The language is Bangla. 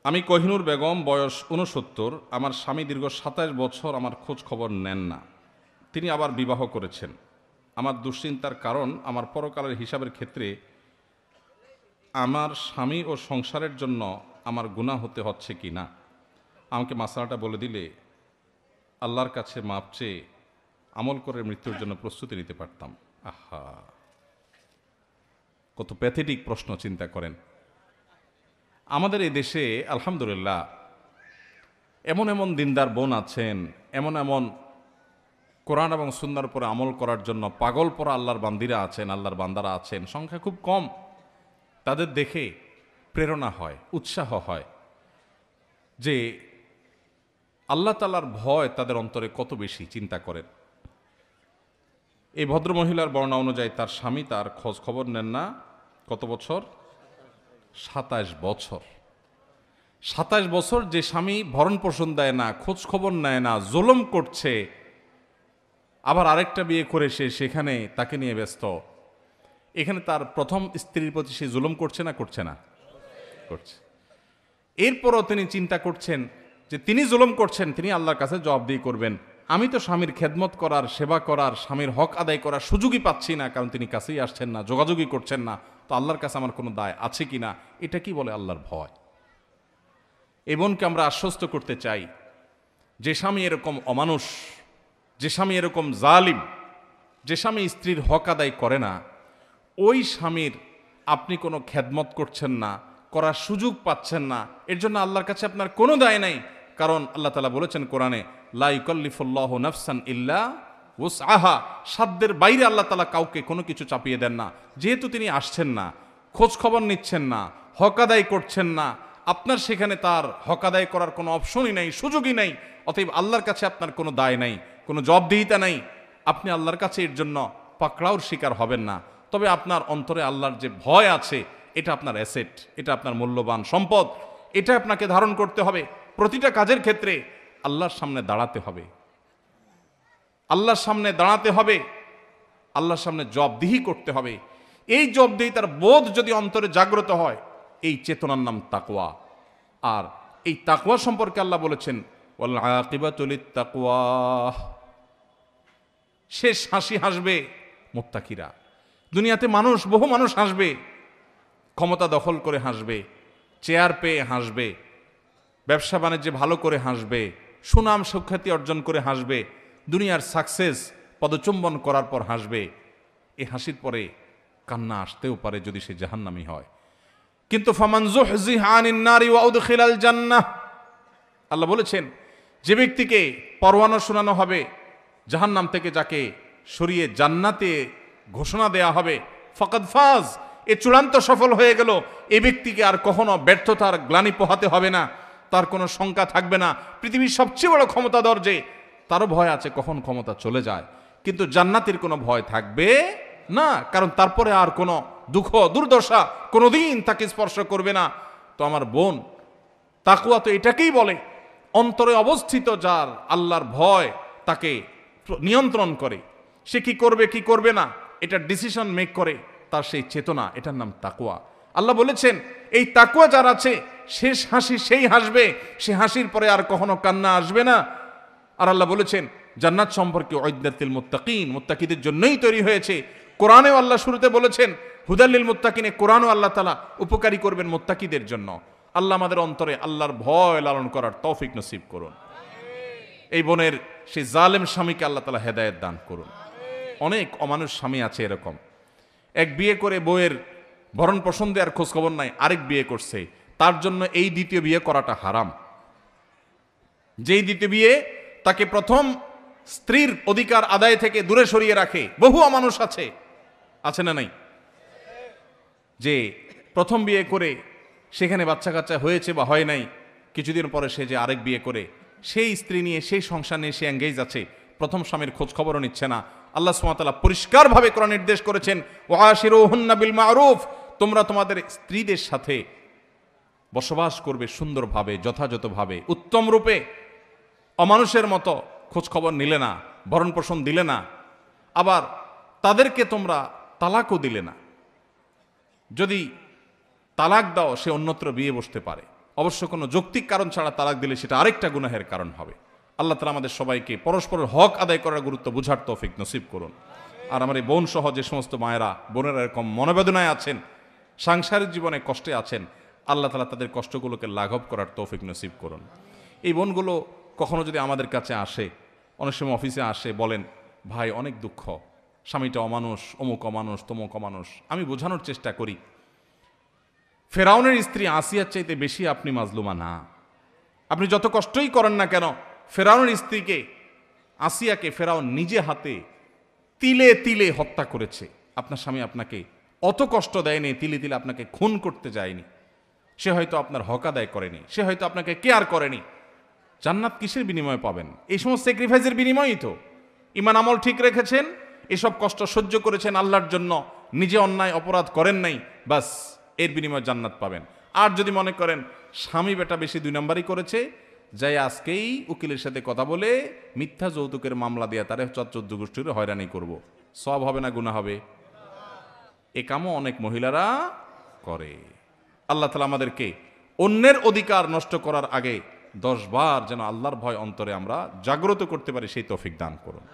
আমি কোহিনুর বেগম, বয়স ৬৯। আমার স্বামী দীর্ঘ ২৭ বছর আমার খোঁজ খবর নেন না। তিনি আবার বিবাহ করেছেন। আমার দুশ্চিন্তার কারণ, আমার পরকালের হিসাবের ক্ষেত্রে আমার স্বামী ও সংসারের জন্য আমার গুনাহ হতে হচ্ছে কি না। আমাকে মাসলাটা বলে দিলে আল্লাহর কাছে মাপ চেয়ে আমল করে মৃত্যুর জন্য প্রস্তুতি নিতে পারতাম। আহা, কত প্যাথেটিক প্রশ্ন, চিন্তা করেন। আমাদের এই দেশে আলহামদুলিল্লাহ এমন এমন দিনদার বোন আছেন, এমন এমন কোরআন এবং সুন্নাহর উপরে আমল করার জন্য পাগল পরা আল্লাহর বান্দিরা আছেন, আল্লাহর বান্দারা আছেন, সংখ্যা খুব কম। তাদের দেখে প্রেরণা হয়, উৎসাহ হয় যে আল্লাহ তাআলার ভয় তাদের অন্তরে কত বেশি, চিন্তা করেন। এই ভদ্রমহিলার বর্ণনা অনুযায়ী তার স্বামী তার খোঁজ খবর নেন না। কত বছর? ২৭ বছর। ২৭ বছর যে স্বামী ভরণ পোষণ দেয় না, খোঁজ খবর নেয় না, জুলুম করছে, আবার আরেকটা বিয়ে করে সেখানে তাকে নিয়ে ব্যস্ত। এখানে তার প্রথম স্ত্রীর প্রতি সে জুলুম করছে না, করছে না? করছে। এরপরও তিনি চিন্তা করছেন যে তিনি জুলুম করছেন, তিনি আল্লাহর কাছে জবাবদিহি করবেন। আমি তো স্বামীর খেদমত করার, সেবা করার, স্বামীর হক আদায় করার সুযোগই পাচ্ছি না, কারণ তিনি কাছেই আসছেন না, যোগাযোগই করছেন না। তো আল্লাহর কাছে আমার কোনো দায় আছে কি না? এটা কি বলে আল্লাহর ভয়? এই বোনকে আমরা আশ্বস্ত করতে চাই, যে স্বামী এরকম অমানুষ, যে স্বামী এরকম জালিম, যে স্বামী স্ত্রীর হক আদায় করে না, ওই স্বামীর আপনি কোনো খেদমত করছেন না, করার সুযোগ পাচ্ছেন না, এর জন্য আল্লাহর কাছে আপনার কোনো দায় নাই। কারণ আল্লাহ তাআলা বলেছেন কোরআনে, লা ইউকাল্লিফুল্লাহু নাফসান ইল্লা উসআহা, সাধ্যের বাইরে আল্লাহ তাআলা কাউকে কোনো কিছু চাপিয়ে দেন না। যেহেতু তিনি আসছেন না, খোঁজ খবর নিচ্ছেন না, হক আদায় করছেন না, আপনার সেখানে তার হক আদায় করার কোনো অপশনই নাই, সুযোগই নাই। অতএব আল্লাহর কাছে আপনার কোনো দায় নাই, কোনো জবাবদিহিতা নাই। আপনি আল্লাহর কাছে এর জন্য পাকড়াওর শিকার হবেন না। তবে আপনার অন্তরে আল্লাহর যে ভয় আছে, এটা আপনার অ্যাসেট, এটা আপনার মূল্যবান সম্পদ, এটা আপনাকে ধারণ করতে হবে। প্রতিটা কাজের ক্ষেত্রে আল্লাহর সামনে দাঁড়াতে হবে, আল্লাহর সামনে দাঁড়াতে হবে, আল্লাহর সামনে জবাবদিহি করতে হবে। এই জবাবদিহিতার বোধ যদি অন্তরে জাগ্রত হয়, এই চেতনার নাম তাকওয়া। আর এই তাকওয়া সম্পর্কে আল্লাহ বলেছেন, ওয়াল আকিবাতু লিত্তাকওয়া, শেষ হাসি হাসবে মুত্তাকিরা। দুনিয়াতে মানুষ, বহু মানুষ হাসবে, ক্ষমতা দখল করে হাসবে, চেয়ার পেয়ে হাসবে, ব্যবসা বাণিজ্যে ভালো করে হাসবে, সুনাম সুখ্যাতি অর্জন করে হাসবে, দুনিয়ার সাকসেস পদচুম্বন করার পর হাসবে। এই হাসির পরে কান্না আসতেও পারে যদি সে জাহান্নামী হয়। কিন্তু ফামান যুহজিহা আনিন নারি ওয়া উদখিলাল জান্নাহ, আল্লাহ বলেছেন, যে ব্যক্তিকে পরওয়ানা শোনানো হবে জাহান্নাম থেকে, যাকে সরিয়ে জান্নাতে ঘোষণা দেয়া হবে, ফাকাদ ফাজ, এ চূড়ান্ত সফল হয়ে গেল। এই ব্যক্তিকে আর কখনো ব্যর্থতার গ্লানি পোহাতে হবে না, তার কোনো শঙ্কা থাকবে না। পৃথিবীর সবচেয়ে বড় ক্ষমতাধর যে, তারও ভয় আছে কখন ক্ষমতা চলে যায়, কিন্তু জান্নাতের কোনো ভয় থাকবে না, কারণ তারপরে আর কোনো দুঃখ দুর্দশা কোনোদিন তাকে স্পর্শ করবে না। তো আমার বোন, তাকওয়া তো এটাকেই বলে, অন্তরে অবস্থিত যার আল্লাহর ভয় তাকে নিয়ন্ত্রণ করে, সে কি করবে কি করবে না এটা ডিসিশন মেক করে, তার সেই চেতনা, এটার নাম তাকওয়া। আল্লাহ বলেছেন, এই তাকওয়া যার আছে, শেষ হাসি সেই হাসবে, সে হাসির পরে আর কখনো কান্না আসবে না। আর আল্লাহ বলেছেন, জান্নাত সম্পর্কে উইদ্দাতিল মুত্তাকিন, মুত্তাকিদের জন্যই তৈরি হয়েছে। কোরআনেও আল্লাহ শুরুতে বলেছেন হুদাল্লিল মুত্তাকিনে, কোরআনও আল্লাহ তাআলা উপকারী করবেন মুত্তাকিদের জন্য। আল্লাহ আমাদের অন্তরে আল্লাহর ভয় লালন করার তৌফিক নসিব করুন। এই বোনের সেই জালেম স্বামীকে আল্লাহ তাআলা হেদায়েত দান করুন। অনেক অমানুষ স্বামী আছে এরকম, এক বিয়ে করে বউয়ের ভরণ পোষণ দেওয়ার খোঁজ খবর নাই, আরেক বিয়ে করছে, তার জন্য এই দ্বিতীয় বিয়ে করাটা হারাম। যেই দ্বিতীয় বিয়ে তাকে প্রথম স্ত্রীর অধিকার আদায় থেকে দূরে সরিয়ে রাখে, বহু অমানুষ আছে, আছে না নাই? যে প্রথম বিয়ে করে সেখানে বাচ্চা কাচ্চা হয়েছে বা হয় নাই, কিছুদিন পরে সে যে আরেক বিয়ে করে সেই স্ত্রী নিয়ে, সেই সংসার নিয়ে সে এঙ্গেজ আছে, প্রথম স্বামীর খোঁজ খবরও নিচ্ছে না। আল্লাহ সুবহানাহু ওয়া তাআলা পরিষ্কারভাবে কোরআন নির্দেশ করেছেন, ওয়াশিরুহুন্না বিল মা'রুফ, তোমরা তোমাদের স্ত্রীদের সাথে বসবাস করবে সুন্দরভাবে, যথাযথভাবে, উত্তম রূপে। অমানুষের মতো খোঁজ খবর নিলে না, ভরণ পোষণ দিলে না, আবার তাদেরকে তোমরা তালাকও দিলে না। যদি তালাক দাও, সে অন্যত্র বিয়ে বসতে পারে, অবশ্য কোনো যৌক্তিক কারণ ছাড়া তালাক দিলে সেটা আরেকটা গুনাহের কারণ হবে। আল্লাহ তাআলা আমাদের সবাইকে পরস্পরের হক আদায় করার গুরুত্ব বুঝার তৌফিক নসিব করুন। আর আমার এই বোন সহ যে সমস্ত মায়েরা বোনেরা এরকম মনোবেদনায় আছেন, সাংসারিক জীবনে কষ্টে আছেন, আল্লাহ তাআলা তাদের কষ্টগুলোকে লাঘব করার তৌফিক নসিব করুন। এই বোনগুলো কখনো যদি আমাদের কাছে আসে, অনেক সময় অফিসে আসে, বলেন ভাই অনেক দুঃখ, স্বামীটা অমানুষ, অমুক অমানুষ, তমুক অমানুষ। আমি বোঝানোর চেষ্টা করি, ফেরাউনের স্ত্রী আসিয়ার চাইতে বেশি আপনি মাজলুমা না। আপনি যত কষ্টই করেন না কেন, ফেরাউনের স্ত্রীকে, আসিয়াকে ফেরাউন নিজে হাতে তিলে তিলে হত্যা করেছে। আপনার স্বামী আপনাকে অত কষ্ট দেয়নি, তিলে তিলে আপনাকে খুন করতে যায়নি। সে হয়তো আপনার হক আদায় করেনি, সে হয়তো আপনাকে কেয়ার করেনি। জান্নাত কিসের বিনিময়ে পাবেন? এই সমস্ত স্যাক্রিফাইসের বিনিময়ই তো। ঈমান আমল ঠিক রেখেছেন, এসব কষ্ট সহ্য করেছেন আল্লাহর জন্য, নিজে অন্যায় অপরাধ করেন নাই, বাস এর বিনিময়ে জান্নাত পাবেন। আর যদি মনে করেন স্বামী বেটা বেশি 2 নম্বরই করেছে, যাই আজকেই উকিলের সাথে কথা বলে মিথ্যা যৌতুকের মামলা দিয়ে তারে 14 গোষ্ঠীর হয়রানি করব, সব হবে না গুনাহ হবে? এ কামও অনেক মহিলারা করে। আল্লাহ তাআলা আমাদেরকে অন্যের অধিকার নষ্ট করার আগে 10 বার যেন আল্লাহর ভয় অন্তরে আমরা জাগ্রত করতে পারি, সেই তৌফিক দান করুন।